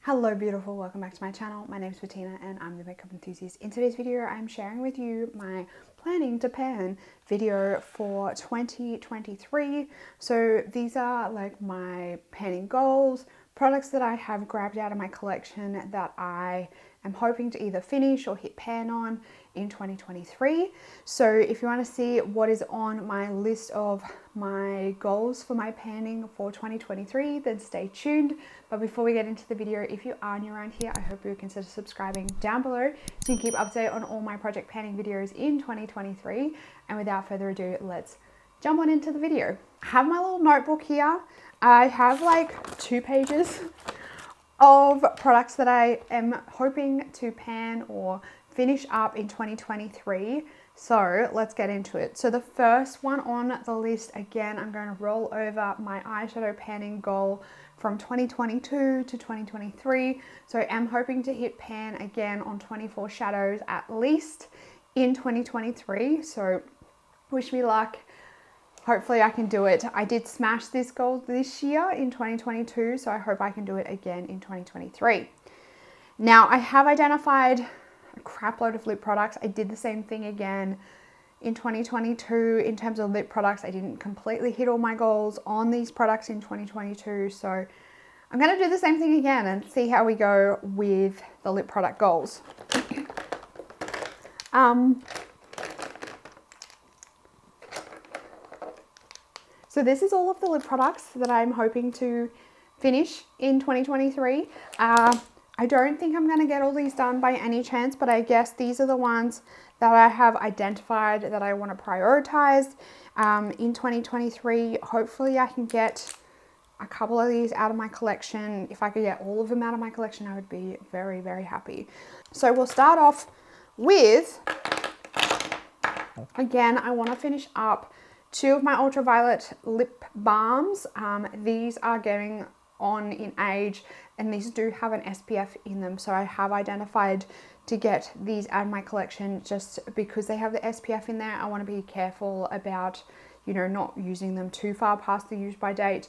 Hello beautiful, welcome back to my channel. My name is Bettina and I'm the makeup enthusiast. In today's video I'm sharing with you my planning to pan video for 2023. So these are like my panning goals, products that I have grabbed out of my collection that I am hoping to either finish or hit pan on in 2023. So if you want to see what is on my list of my goals for my panning for 2023, then stay tuned. But before we get into the video, if you are new around here, I hope you would consider subscribing down below so you can keep update on all my project panning videos in 2023. And without further ado, let's jump on into the video. I have my little notebook here. I have like 2 pages of products that I am hoping to pan or finish up in 2023. So let's get into it. So the first one on the list, again, I'm going to roll over my eyeshadow panning goal from 2022 to 2023. So I am hoping to hit pan again on 24 shadows at least in 2023. So wish me luck. Hopefully I can do it. I did smash this goal this year in 2022, so I hope I can do it again in 2023. Now I have identified a crap load of lip products. I did the same thing again in 2022 in terms of lip products. I didn't completely hit all my goals on these products in 2022, so I'm going to do the same thing again and see how we go with the lip product goals. So this is all of the lip products that I'm hoping to finish in 2023. I don't think I'm going to get all these done by any chance, but I guess these are the ones that I have identified that I want to prioritize in 2023. Hopefully I can get a couple of these out of my collection. If I could get all of them out of my collection, I would be very, very happy. So we'll start off with, again, I want to finish up 2 of my ultraviolet lip balms. These are getting on in age and these do have an SPF in them. So I have identified to get these out of my collection just because they have the SPF in there. I want to be careful about, you know, not using them too far past the use by date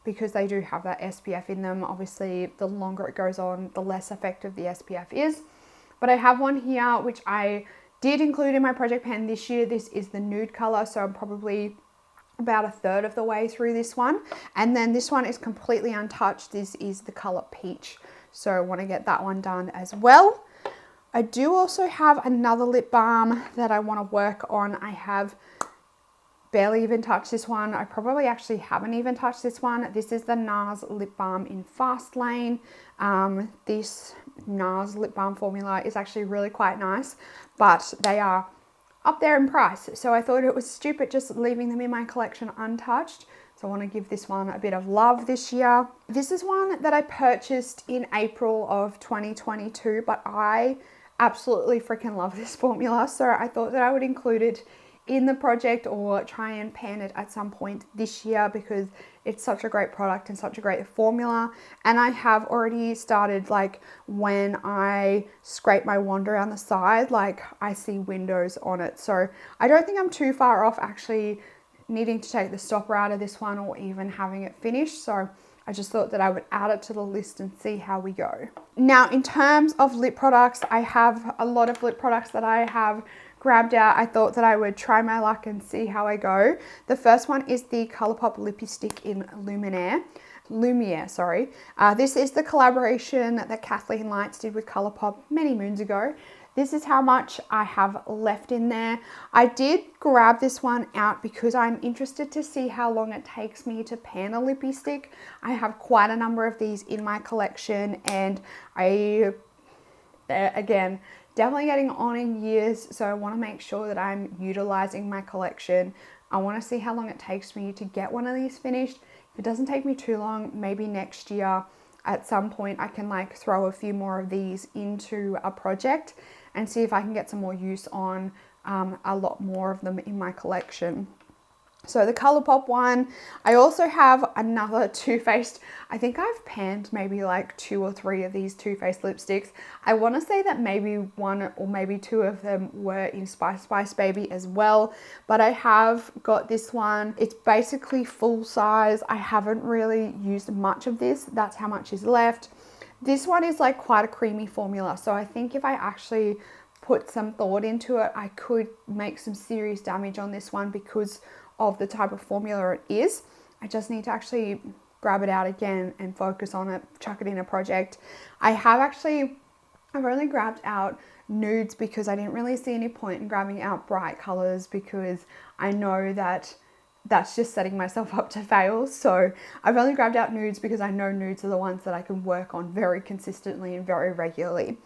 because they do have that SPF in them. Obviously, the longer it goes on, the less effective the SPF is. But I have one here which I did include in my project pan this year. This is the nude color, so I'm probably about 1/3 of the way through this one. And then this one is completely untouched. This is the color peach. So I want to get that one done as well. I do also have another lip balm that I want to work on. I have barely even touched this one. I probably actually haven't even touched this one. This is the NARS lip balm in Fast Lane. This NARS lip balm formula is actually really quite nice, but they are up there in price. So I thought it was stupid just leaving them in my collection untouched. So I want to give this one a bit of love this year. This is one that I purchased in April of 2022, but I absolutely freaking love this formula. So I thought that I would include it in the project or try and pan it at some point this year because it's such a great product and such a great formula. And I have already started, like when I scrape my wand around the side, like I see windows on it. So I don't think I'm too far off actually needing to take the stopper out of this one or even having it finished. So I just thought that I would add it to the list and see how we go. Now, in terms of lip products, I have a lot of lip products that I have grabbed out. I thought that I would try my luck and see how I go. The first one is the Colourpop Lippy Stick in Lumiere. This is the collaboration that Kathleen Lights did with Colourpop many moons ago. This is how much I have left in there. I did grab this one out because I'm interested to see how long it takes me to pan a lippy stick. I have quite a number of these in my collection and again, definitely getting on in years, so I want to make sure that I'm utilizing my collection. I want to see how long it takes me to get one of these finished. If it doesn't take me too long, maybe next year at some point I can like throw a few more of these into a project and see if I can get some more use on a lot more of them in my collection. So the Colourpop one. I also have another Too Faced. I think I've panned maybe like 2 or 3 of these Too Faced lipsticks. I want to say that maybe 1 or maybe 2 of them were in Spice Baby as well. But I have got this one. It's basically full size. I haven't really used much of this. That's how much is left. This one is like quite a creamy formula. So I think if I actually put some thought into it, I could make some serious damage on this one because of the type of formula it is. I just need to actually grab it out again and focus on it, chuck it in a project. I've only grabbed out nudes because I didn't really see any point in grabbing out bright colors because I know that that's just setting myself up to fail. So I've only grabbed out nudes because I know nudes are the ones that I can work on very consistently and very regularly.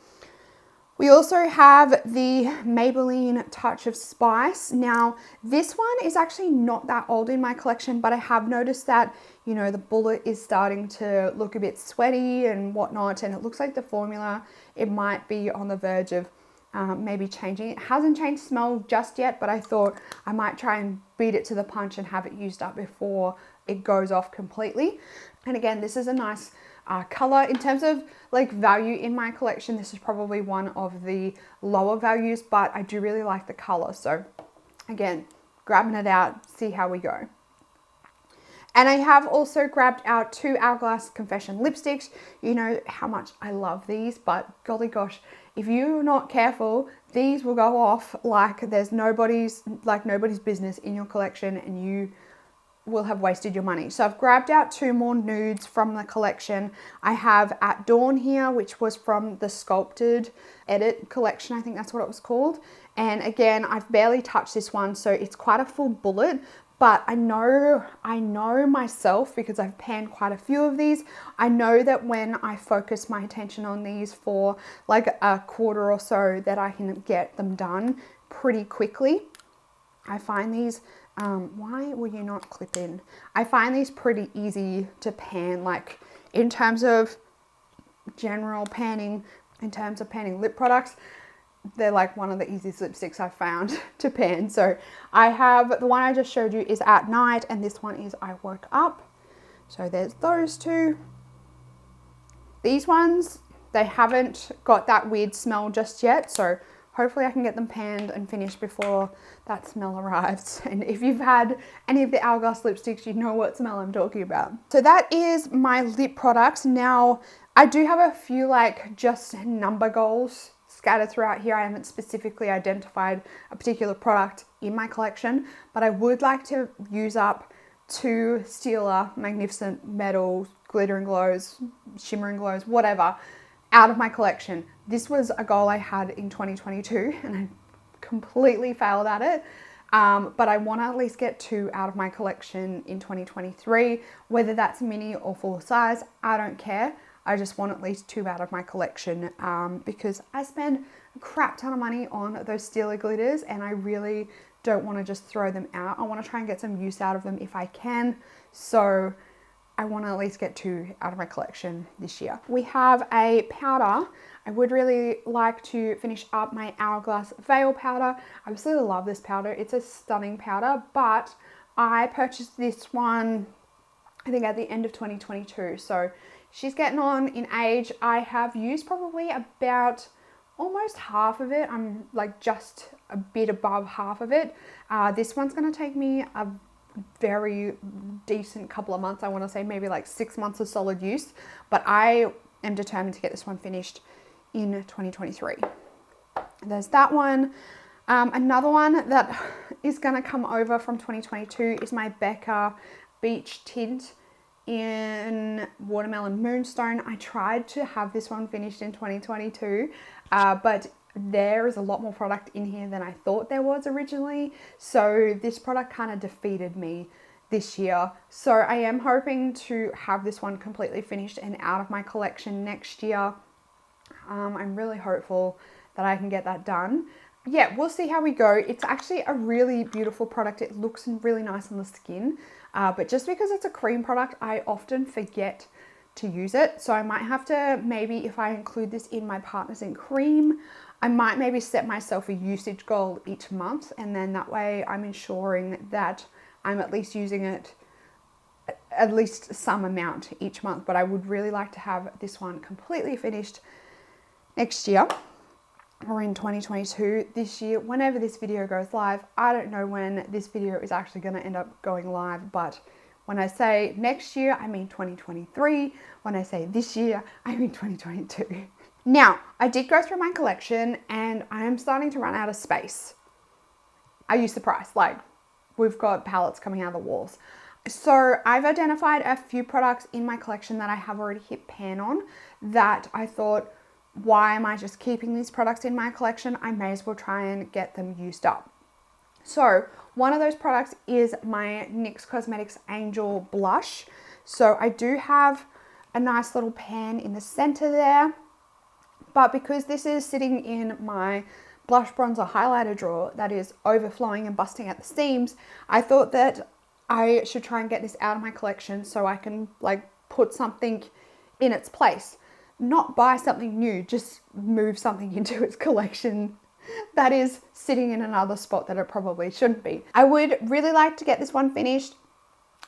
We also have the Maybelline Touch of Spice. Now, this one is actually not that old in my collection, but I have noticed that, you know, the bullet is starting to look a bit sweaty and whatnot, and it looks like the formula, it might be on the verge of maybe changing. It hasn't changed smell just yet, but I thought I might try and beat it to the punch and have it used up before it goes off completely. And again, this is a nice color. In terms of like value in my collection, this is probably one of the lower values, but I do really like the color. So again, grabbing it out, see how we go. And I have also grabbed out 2 Hourglass Confession lipsticks. You know how much I love these, but golly gosh, if you're not careful, these will go off like there's nobody's business in your collection, and you will have wasted your money. So I've grabbed out 2 more nudes from the collection. I have At Dawn here, which was from the Sculpted Edit collection. I think that's what it was called. And again, I've barely touched this one, so it's quite a full bullet. But I know myself, because I've panned quite a few of these. I know that when I focus my attention on these for like a quarter or so, that I can get them done pretty quickly. I find these, why will you not clip in? I find these pretty easy to pan, like in terms of general panning, in terms of panning lip products, they're like one of the easiest lipsticks I've found to pan. So I have, the one I just showed you is At Night, and this one is I Woke Up. So there's those 2. These ones, they haven't got that weird smell just yet, so hopefully I can get them panned and finished before that smell arrives. And if you've had any of the Hourglass lipsticks, you know what smell I'm talking about. So that is my lip products. Now, I do have a few like just number goals scattered throughout here. I haven't specifically identified a particular product in my collection, but I would like to use up 2 Stila Magnificent Metal Glittering Glows, Shimmering Glows, whatever, out of my collection. This was a goal I had in 2022 and I completely failed at it. But I want to at least get 2 out of my collection in 2023, whether that's mini or full size, I don't care. I just want at least 2 out of my collection because I spend a crap ton of money on those Stila glitters and I really don't want to just throw them out. I want to try and get some use out of them if I can. So I want to at least get 2 out of my collection this year. We have a powder. I would really like to finish up my Hourglass Veil powder. I absolutely love this powder. It's a stunning powder, but I purchased this one, I think at the end of 2022. So she's getting on in age. I have used probably about almost half of it. I'm like just a bit above half of it. This one's going to take me a very decent couple of months. I want to say maybe like 6 months of solid use, but I am determined to get this one finished in 2023. There's that one. Another one that is going to come over from 2022 is my Becca Beach Tint in Watermelon Moonstone. I tried to have this one finished in 2022, but there is a lot more product in here than I thought there was originally. So this product kind of defeated me this year. So I am hoping to have this one completely finished and out of my collection next year. I'm really hopeful that I can get that done. Yeah, we'll see how we go. It's actually a really beautiful product. It looks really nice on the skin, but just because it's a cream product, I often forget to use it. So I might have to, maybe if I include this in my Partners in Cream, I might maybe set myself a usage goal each month, and then that way I'm ensuring that I'm at least using it at least some amount each month. But I would really like to have this one completely finished next year, or in 2022. This year, whenever this video goes live, I don't know when this video is actually going to end up going live, but when I say next year, I mean 2023. When I say this year, I mean 2022. Now, I did go through my collection and I am starting to run out of space. Are you surprised? Like, we've got palettes coming out of the walls. So I've identified a few products in my collection that I have already hit pan on that I thought, why am I just keeping these products in my collection? I may as well try and get them used up. So one of those products is my NYX Cosmetics Angel Blush. So I do have a nice little pan in the center there, but because this is sitting in my blush bronzer highlighter drawer that is overflowing and busting at the seams, I thought that I should try and get this out of my collection so I can like put something in its place. Not buy something new, just move something into its collection that is sitting in another spot that it probably shouldn't be. I would really like to get this one finished.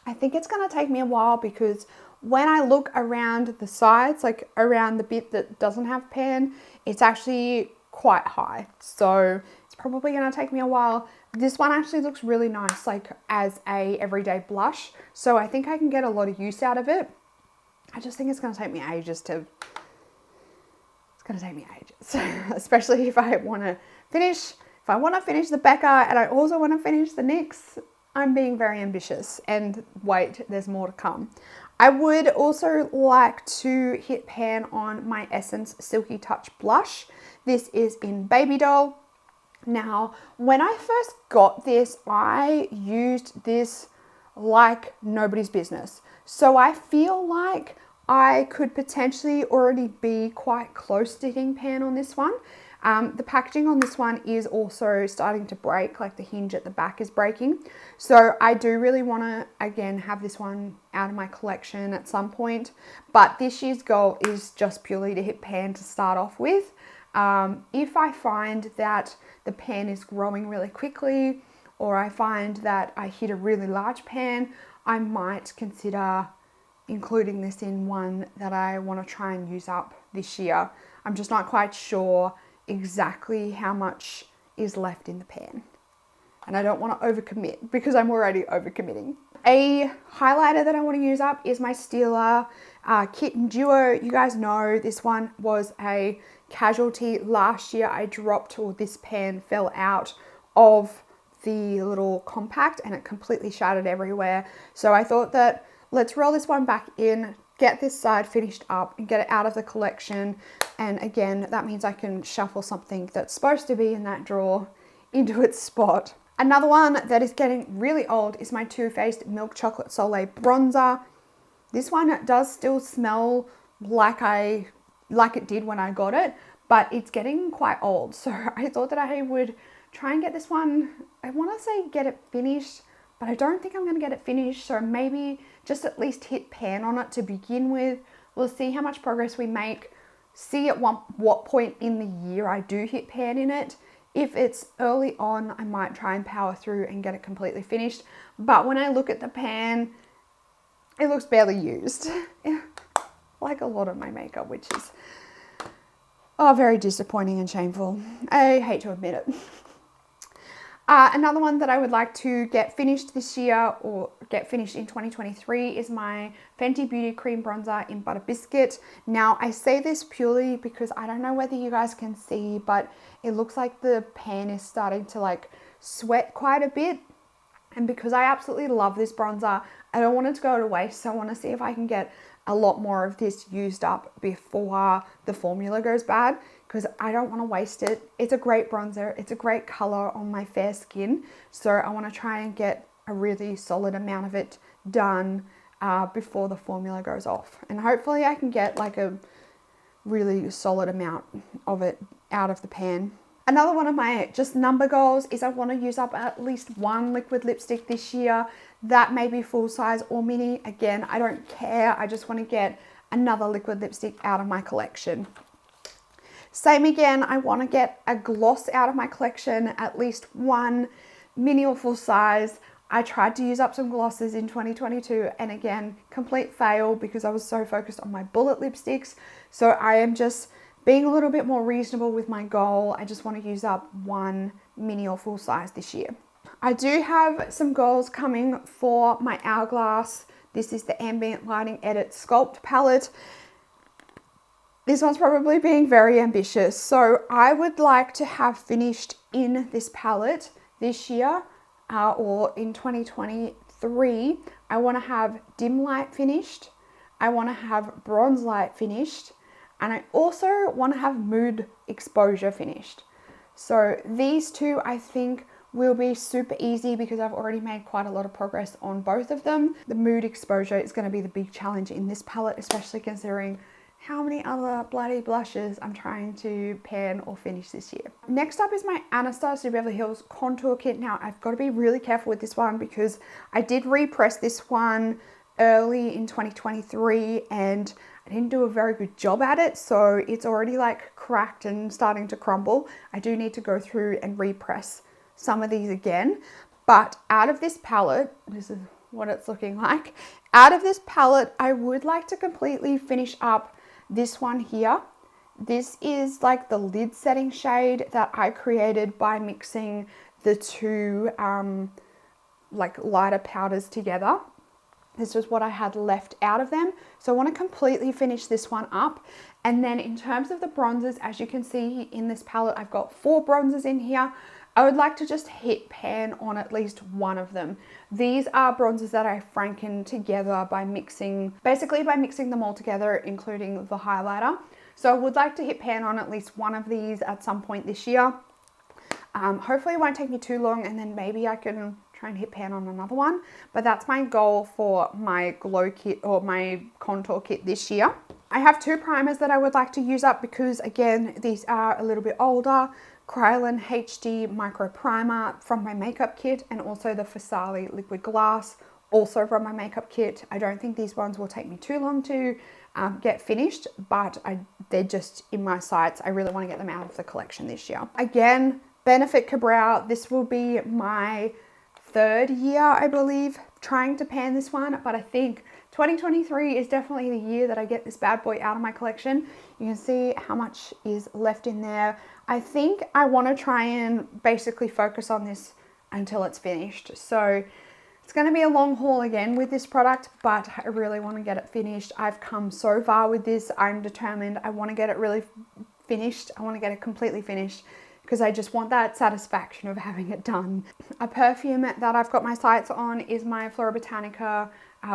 I think it's going to take me a while because when I look around the sides, like around the bit that doesn't have pan, it's actually quite high. So it's probably going to take me a while. This one actually looks really nice, like as a everyday blush. So I think I can get a lot of use out of it. I just think it's going to take me ages especially if I want to finish the Becca and I also want to finish the NYX. I'm being very ambitious, and wait, there's more to come. I would also like to hit pan on my Essence Silky Touch blush. This is in Baby Doll. Now, when I first got this, I used this like nobody's business. So I feel like I could potentially already be quite close to hitting pan on this one. The packaging on this one is also starting to break, like the hinge at the back is breaking. So I do really want to, again, have this one out of my collection at some point. But this year's goal is just purely to hit pan to start off with. If I find that the pan is growing really quickly, or I find that I hit a really large pan, I might consider including this in one that I want to try and use up this year. I'm just not quite sure exactly how much is left in the pan. And I don't want to overcommit because I'm already overcommitting. A highlighter that I want to use up is my Stila Kitten Duo. You guys know this one was a casualty last year. I dropped, or this pan fell out of the little compact and it completely shattered everywhere. So I thought that let's roll this one back in, get this side finished up and get it out of the collection. And again, that means I can shuffle something that's supposed to be in that drawer into its spot. Another one that is getting really old is my Too Faced Milk Chocolate Soleil Bronzer. This one does still smell like it did when I got it, but it's getting quite old. So I thought that I would try and get this one, I want to say get it finished, but I don't think I'm going to get it finished. So maybe just at least hit pan on it to begin with. We'll see how much progress we make. See at what point in the year I do hit pan in it. If it's early on, I might try and power through and get it completely finished. But when I look at the pan, it looks barely used. Like a lot of my makeup, which is very disappointing and shameful. I hate to admit it. Another one that I would like to get finished this year, or get finished in 2023, is my Fenty Beauty Cream Bronzer in Butter Biscuit. Now, I say this purely because I don't know whether you guys can see, but it looks like the pan is starting to like sweat quite a bit. And because I absolutely love this bronzer, I don't want it to go to waste. So I want to see if I can get a lot more of this used up before the formula goes bad, because I don't want to waste it. It's a great bronzer. It's a great color on my fair skin. So I want to try and get a really solid amount of it done before the formula goes off. And hopefully I can get like a really solid amount of it out of the pan. Another one of my just number goals is I want to use up at least one liquid lipstick this year. That may be full size or mini. Again, I don't care. I just want to get another liquid lipstick out of my collection. Same again, I want to get a gloss out of my collection, at least one, mini or full size. I tried to use up some glosses in 2022 and again, complete fail because I was so focused on my bullet lipsticks. So I am just being a little bit more reasonable with my goal. I just want to use up one mini or full size this year. I do have some goals coming for my Hourglass. This is the Ambient Lighting Edit Sculpt palette. This one's probably being very ambitious. So I would like to have finished in this palette this year or in 2023. I want to have dim light finished. I want to have bronze light finished. And I also want to have mood exposure finished. So these two I think will be super easy because I've already made quite a lot of progress on both of them. The mood exposure is going to be the big challenge in this palette, especially considering how many other bloody blushes I'm trying to pan or finish this year. Next up is my Anastasia Beverly Hills contour kit. Now I've got to be really careful with this one because I did repress this one early in 2023 and I didn't do a very good job at it, so it's already like cracked and starting to crumble. I do need to go through and repress some of these again, but out of this palette, this is what it's looking like. Out of this palette, I would like to completely finish up this one here. This is like the lid setting shade that I created by mixing the two like lighter powders together. This was what I had left out of them. So I want to completely finish this one up. And then in terms of the bronzers, as you can see in this palette, I've got 4 bronzers in here. I would like to just hit pan on at least one of them. These are bronzers that I franken together by mixing, basically by mixing them all together, including the highlighter. So I would like to hit pan on at least one of these at some point this year. Hopefully it won't take me too long and then maybe I can try and hit pan on another one. But that's my goal for my glow kit or my contour kit this year. I have 2 primers that I would like to use up because again, these are a little bit older. Kryolan HD Micro Primer from my makeup kit and also the Farsali Liquid Glass also from my makeup kit. I don't think these ones will take me too long to get finished, but they're just in my sights. I really want to get them out of the collection this year. Again, Benefit Cabral, this will be my 3rd year, I believe, trying to pan this one, but I think 2023 is definitely the year that I get this bad boy out of my collection. You can see how much is left in there. I think I want to try and basically focus on this until it's finished. So it's going to be a long haul again with this product, but I really want to get it finished. I've come so far with this. I'm determined. I want to get it really finished. I want to get it completely finished because I just want that satisfaction of having it done. A perfume that I've got my sights on is my Flora Botanica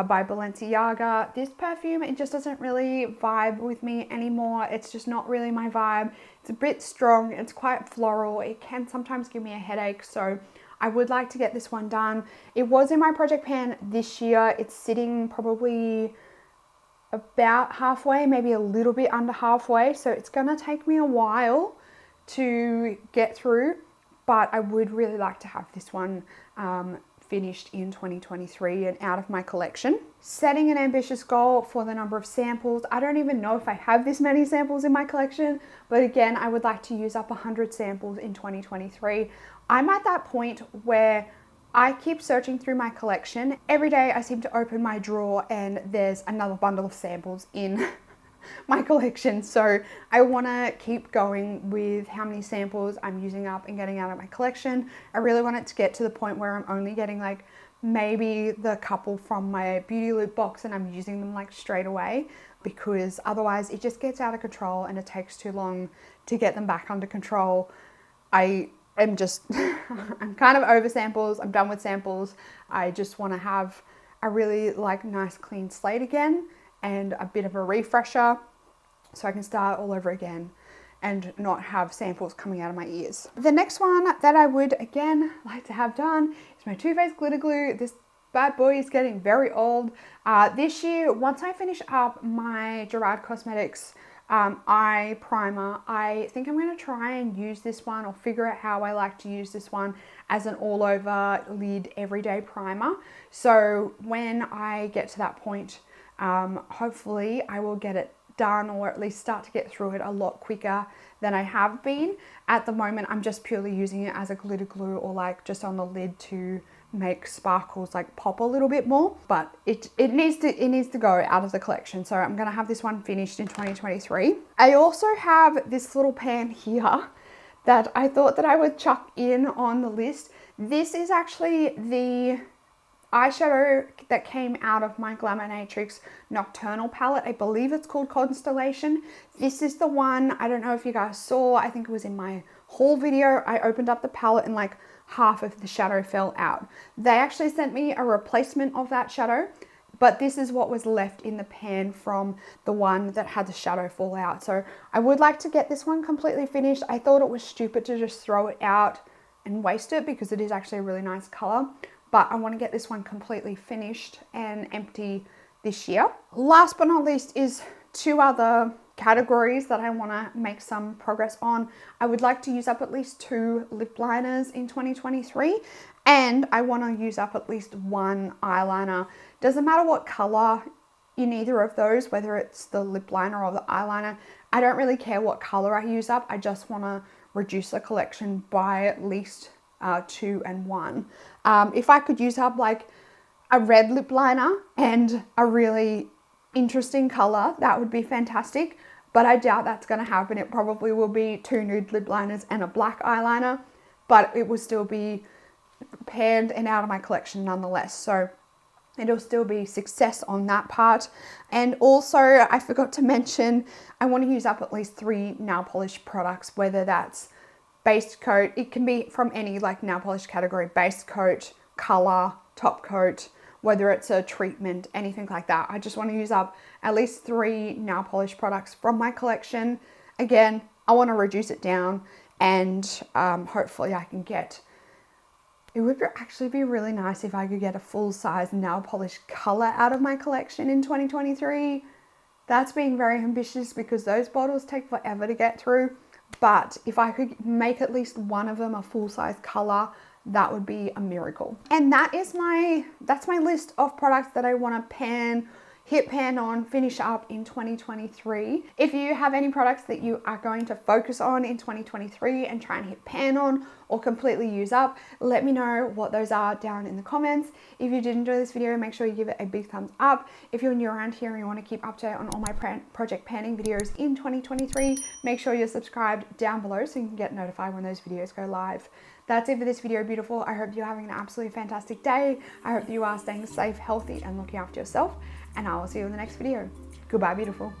by Balenciaga. This perfume, it just doesn't really vibe with me anymore. It's just not really my vibe. It's a bit strong. It's quite floral. It can sometimes give me a headache. So I would like to get this one done. It was in my project pan this year. It's sitting probably about halfway, maybe a little bit under halfway. So it's gonna take me a while to get through, but I would really like to have this one finished in 2023 and out of my collection. Setting an ambitious goal for the number of samples. I don't even know if I have this many samples in my collection, but again, I would like to use up 100 samples in 2023. I'm at that point where I keep searching through my collection. Every day I seem to open my drawer and there's another bundle of samples in my collection. So I want to keep going with how many samples I'm using up and getting out of my collection. I really want it to get to the point where I'm only getting like maybe the couple from my beauty loop box and I'm using them like straight away, because otherwise it just gets out of control and it takes too long to get them back under control. I'm kind of over samples. I'm done with samples. I just want to have a really like nice clean slate again and a bit of a refresher so I can start all over again and not have samples coming out of my ears. The next one that I would again like to have done is my Too Faced glitter glue. This bad boy is getting very old. This year, once I finish up my Gerard Cosmetics eye primer, I think I'm going to try and use this one or figure out how I like to use this one as an all over lid everyday primer. So when I get to that point, hopefully I will get it done or at least start to get through it a lot quicker than I have been. At the moment, I'm just purely using it as a glitter glue or like just on the lid to make sparkles like pop a little bit more, but it needs to go out of the collection. So I'm gonna have this one finished in 2023. I also have this little pan here that I thought that I would chuck in on the list. This is actually the eyeshadow that came out of my Glamonatrix Nocturnal palette. I believe it's called Constellation. This is the one, I don't know if you guys saw, I think it was in my haul video. I opened up the palette and like half of the shadow fell out. They actually sent me a replacement of that shadow, but this is what was left in the pan from the one that had the shadow fall out. So I would like to get this one completely finished. I thought it was stupid to just throw it out and waste it because it is actually a really nice color. But I want to get this one completely finished and empty this year. Last but not least is two other categories that I want to make some progress on. I would like to use up at least 2 lip liners in 2023, and I want to use up at least 1 eyeliner. Doesn't matter what color in either of those, whether it's the lip liner or the eyeliner. I don't really care what color I use up. I just want to reduce the collection by at least 2 and 1. If I could use up like a red lip liner and a really interesting color, that would be fantastic, but I doubt that's going to happen. It probably will be 2 nude lip liners and a black eyeliner, but it will still be panned and out of my collection nonetheless. So it'll still be success on that part. And also, I forgot to mention, I want to use up at least 3 nail polish products, whether that's base coat, it can be from any like nail polish category, base coat, color, top coat, whether it's a treatment, anything like that. I just want to use up at least 3 nail polish products from my collection. Again, I want to reduce it down, and hopefully I can get, it would actually be really nice if I could get a full size nail polish color out of my collection in 2023. That's being very ambitious because those bottles take forever to get through. But if I could make at least one of them a full-size color, that would be a miracle. And that's my list of products that I want to hit pan on, finish up in 2023. If you have any products that you are going to focus on in 2023 and try and hit pan on or completely use up, let me know what those are down in the comments. If you did enjoy this video, make sure you give it a big thumbs up. If you're new around here and you want to keep up to date on all my project panning videos in 2023, make sure you're subscribed down below so you can get notified when those videos go live. That's it for this video, beautiful. I hope you're having an absolutely fantastic day. I hope you are staying safe, healthy, and looking after yourself. And I will see you in the next video. Goodbye, beautiful.